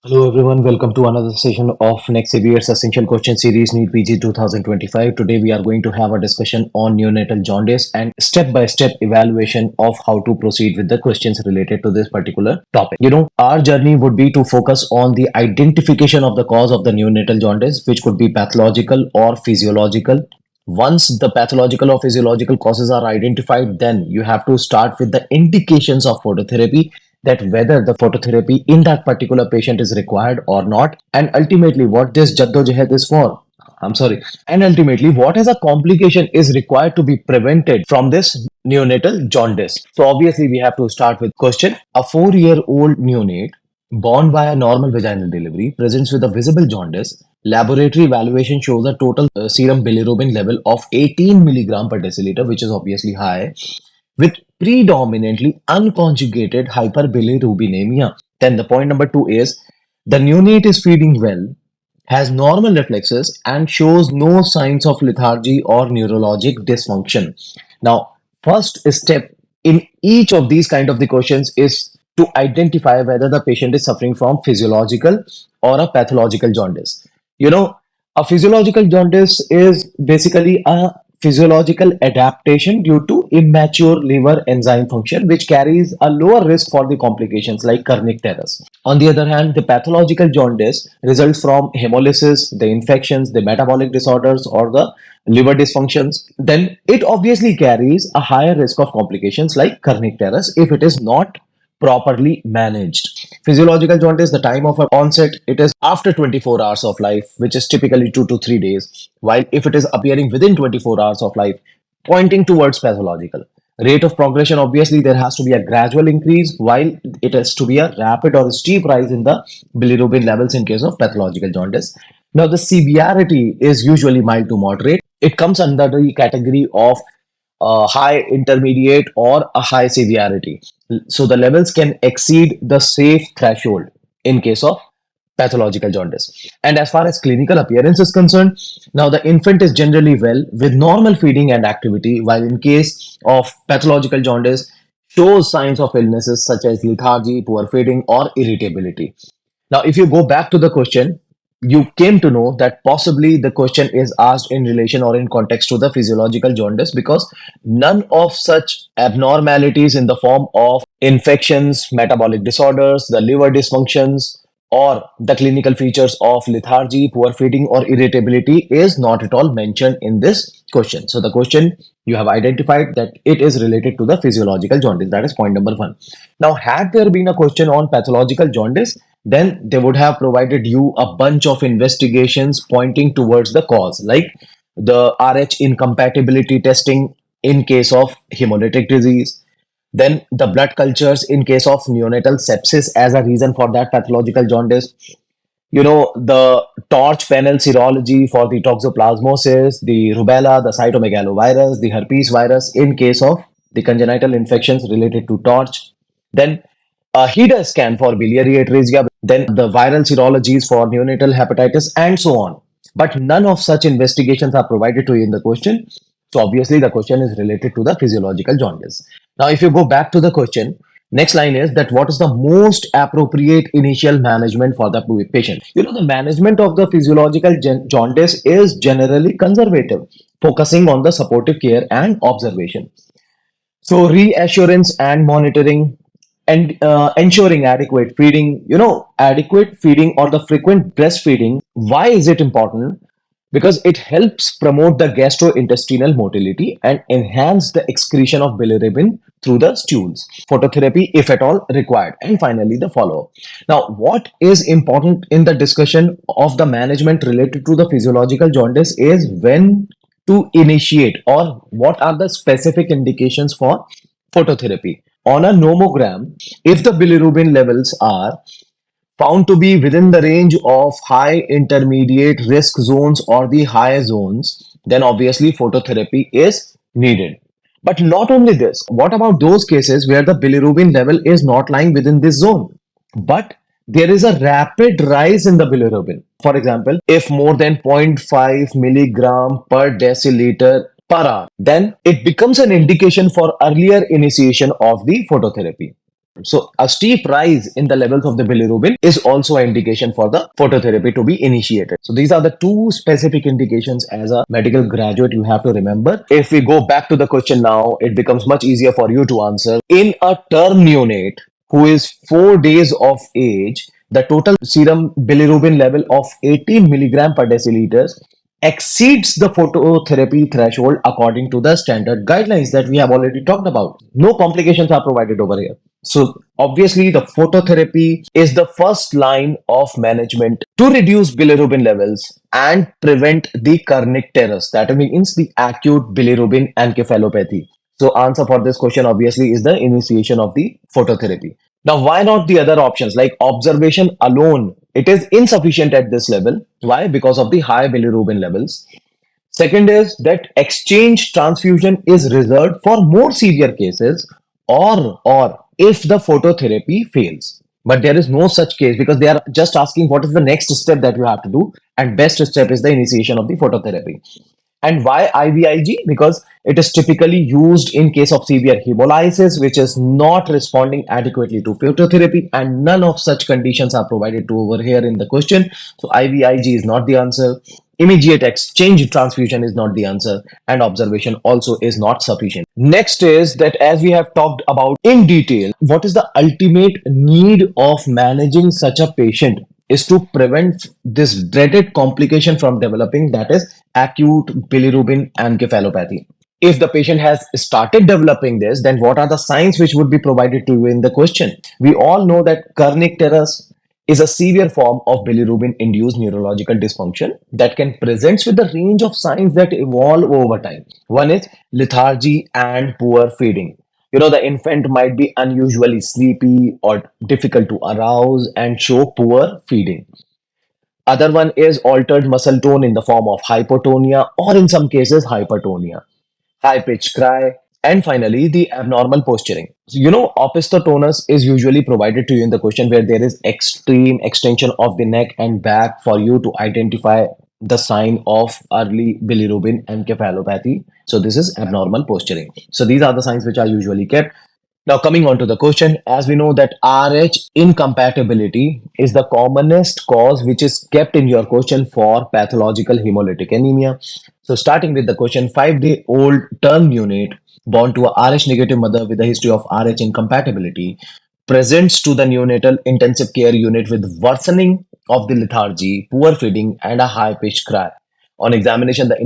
Hello everyone, welcome to another session of Next Year's Essential Question Series NEET PG 2025. Today we are going to have a discussion on neonatal jaundice and step-by-step evaluation of how to proceed with the questions related to this particular topic. Our journey would be to focus on the identification of the cause of the neonatal jaundice, which could be pathological or physiological. Once the pathological or physiological causes are identified, then you have to start with the indications of phototherapy, that whether the phototherapy in that particular patient is required or not, and ultimately what this jaddojehed is for. I'm sorry. And ultimately, what as a complication is required to be prevented from this neonatal jaundice? So obviously, we have to start with question. A 4-year-old neonate born via normal vaginal delivery presents with a visible jaundice. Laboratory evaluation shows a total serum bilirubin level of 18 milligram per deciliter, which is obviously high, with predominantly unconjugated hyperbilirubinemia. Then the point number two is the neonate is feeding well, has normal reflexes, and shows no signs of lethargy or neurologic dysfunction. Now, first step in each of these kind of the questions is to identify whether the patient is suffering from physiological or a pathological jaundice. You know, a physiological jaundice is basically a physiological adaptation due to immature liver enzyme function, which carries a lower risk for the complications like kernicterus. On the other hand, the pathological jaundice results from hemolysis, the infections, the metabolic disorders, or the liver dysfunctions. Then it obviously carries a higher risk of complications like kernicterus if it is not properly managed. Physiological jaundice, the time of onset, it is after 24 hours of life, which is typically 2 to 3 days. While if it is appearing within 24 hours of life, pointing towards pathological. Rate of progression, obviously, there has to be a gradual increase, while it has to be a rapid or steep rise in the bilirubin levels in case of pathological jaundice. Now, the severity is usually mild to moderate. It comes under the category of high, intermediate, or a high severity. So the levels can exceed the safe threshold in case of pathological jaundice. And as far as clinical appearance is concerned, now the infant is generally well with normal feeding and activity, while in case of pathological jaundice, shows signs of illnesses such as lethargy, poor feeding, or irritability. Now, if you go back to the question, you came to know that possibly the question is asked in relation or in context to the physiological jaundice, because none of such abnormalities in the form of infections, metabolic disorders, the liver dysfunctions, or the clinical features of lethargy, poor feeding, or irritability is not at all mentioned in this question. So the question, you have identified that it is related to the physiological jaundice. That is point number one. Now, had there been a question on pathological jaundice, then they would have provided you a bunch of investigations pointing towards the cause, like the Rh incompatibility testing in case of hemolytic disease, then the blood cultures in case of neonatal sepsis as a reason for that pathological jaundice. The torch panel serology for the toxoplasmosis, the rubella, the cytomegalovirus, the herpes virus in case of the congenital infections related to torch. Then a HIDA scan for biliary atresia, then the viral serologies for neonatal hepatitis, and so on. But none of such investigations are provided to you in the question. So obviously the question is related to the physiological jaundice. Now, if you go back to the question, next line is that what is the most appropriate initial management for the patient? The management of the physiological jaundice is generally conservative, focusing on the supportive care and observation. So reassurance and monitoring and ensuring adequate feeding, adequate feeding or the frequent breastfeeding. Why is it important? Because it helps promote the gastrointestinal motility and enhance the excretion of bilirubin through the stools. Phototherapy, if at all required. And finally, the follow-up. Now, what is important in the discussion of the management related to the physiological jaundice is when to initiate, or what are the specific indications for phototherapy. On a nomogram, if the bilirubin levels are found to be within the range of high intermediate risk zones or the high zones, then obviously phototherapy is needed. But not only this, what about those cases where the bilirubin level is not lying within this zone, but there is a rapid rise in the bilirubin? For example, if more than 0.5 milligram per deciliter per hour, then it becomes an indication for earlier initiation of the phototherapy. So a steep rise in the levels of the bilirubin is also an indication for the phototherapy to be initiated. So these are the two specific indications as a medical graduate you have to remember. If we go back to the question now, it becomes much easier for you to answer. In a term neonate who is 4 days of age, the total serum bilirubin level of 18 milligram per deciliter exceeds the phototherapy threshold according to the standard guidelines that we have already talked about. No complications are provided over here. So obviously the phototherapy is the first line of management to reduce bilirubin levels and prevent the kernicterus. That means the acute bilirubin encephalopathy. So answer for this question obviously is the initiation of the phototherapy. Now, why not the other options like observation alone? It is insufficient at this level. Why? Because of the high bilirubin levels. Second is that exchange transfusion is reserved for more severe cases or if the phototherapy fails. But there is no such case because they are just asking what is the next step that you have to do, and best step is the initiation of the phototherapy. And why IVIG? Because it is typically used in case of severe hemolysis, which is not responding adequately to phototherapy, and none of such conditions are provided to over here in the question. So IVIG is not the answer. Immediate exchange transfusion is not the answer, and observation also is not sufficient. Next is that as we have talked about in detail, what is the ultimate need of managing such a patient is to prevent this dreaded complication from developing, that is acute bilirubin encephalopathy. If the patient has started developing this, then what are the signs which would be provided to you in the question? We all know that kernicterus is a severe form of bilirubin induced neurological dysfunction that can present with a range of signs that evolve over time. One is lethargy and poor feeding. The infant might be unusually sleepy or difficult to arouse and show poor feeding. Other one is altered muscle tone in the form of hypotonia or in some cases hypertonia, high pitched cry, and finally the abnormal posturing. So, opisthotonus is usually provided to you in the question where there is extreme extension of the neck and back for you to identify the sign of early bilirubin encephalopathy. So this is abnormal posturing. So these are the signs which are usually kept. Now, coming on to the question, as we know that RH incompatibility is the commonest cause which is kept in your question for pathological hemolytic anemia. So, starting with the question, 5-day-old term unit born to a RH negative mother with a history of RH incompatibility presents to the neonatal intensive care unit with worsening of the lethargy, poor feeding, and a high pitched cry. On examination, the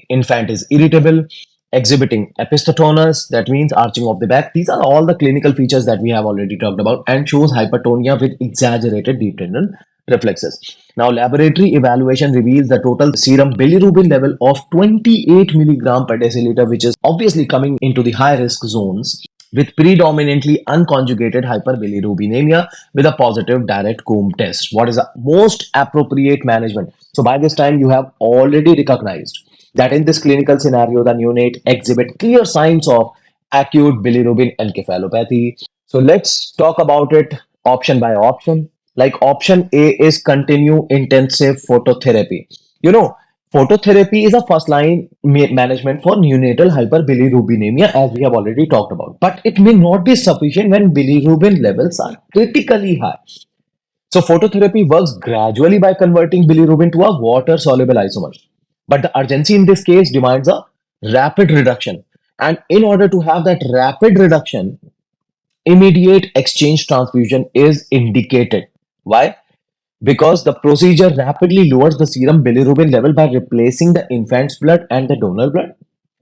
infant is irritable, exhibiting episthotonus, that means arching of the back. These are all the clinical features that we have already talked about, and shows hypertonia with exaggerated deep tendon reflexes. Now, laboratory evaluation reveals the total serum bilirubin level of 28 milligram per deciliter, which is obviously coming into the high risk zones with predominantly unconjugated hyperbilirubinemia with a positive direct Coombs test. What is the most appropriate management? So by this time, you have already recognized that in this clinical scenario, the neonate exhibit clear signs of acute bilirubin encephalopathy. So let's talk about it option by option. Like option A is continue intensive phototherapy. You know, Phototherapy is a first line management for neonatal hyperbilirubinemia, as we have already talked about. But it may not be sufficient when bilirubin levels are critically high. So, phototherapy works gradually by converting bilirubin to a water soluble isomer. But the urgency in this case demands a rapid reduction. And in order to have that rapid reduction, immediate exchange transfusion is indicated. Why? Because the procedure rapidly lowers the serum bilirubin level by replacing the infant's blood and the donor blood,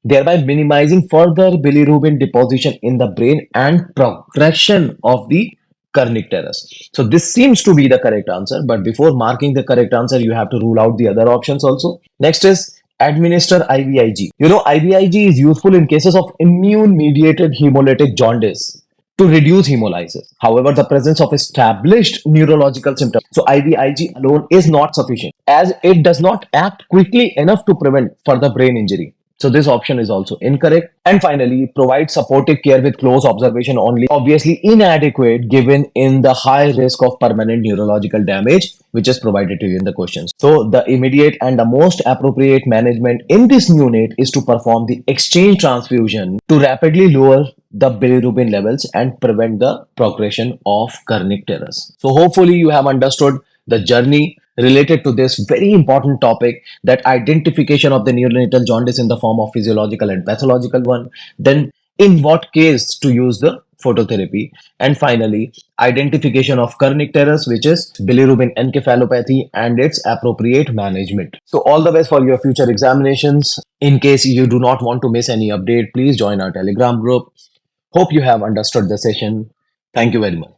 thereby minimizing further bilirubin deposition in the brain and progression of the kernicterus. So this seems to be the correct answer, but before marking the correct answer, you have to rule out the other options also. Next is administer IVIG. IVIG is useful in cases of immune mediated hemolytic jaundice to reduce hemolysis. However, the presence of established neurological symptoms, so IVIG alone is not sufficient as it does not act quickly enough to prevent further brain injury. So this option is also incorrect. And finally, provide supportive care with close observation only. Obviously inadequate given in the high risk of permanent neurological damage, which is provided to you in the questions. So the immediate and the most appropriate management in this neonate is to perform the exchange transfusion to rapidly lower the bilirubin levels and prevent the progression of Kernick Terrace. So hopefully you have understood the journey related to this very important topic, that identification of the neonatal jaundice in the form of physiological and pathological one, then in what case to use the phototherapy, and finally identification of Kernick Terrace, which is bilirubin encephalopathy, and its appropriate management. So all the best for your future examinations. In case you do not want to miss any update, please join our Telegram group. Hope you have understood the session. Thank you very much.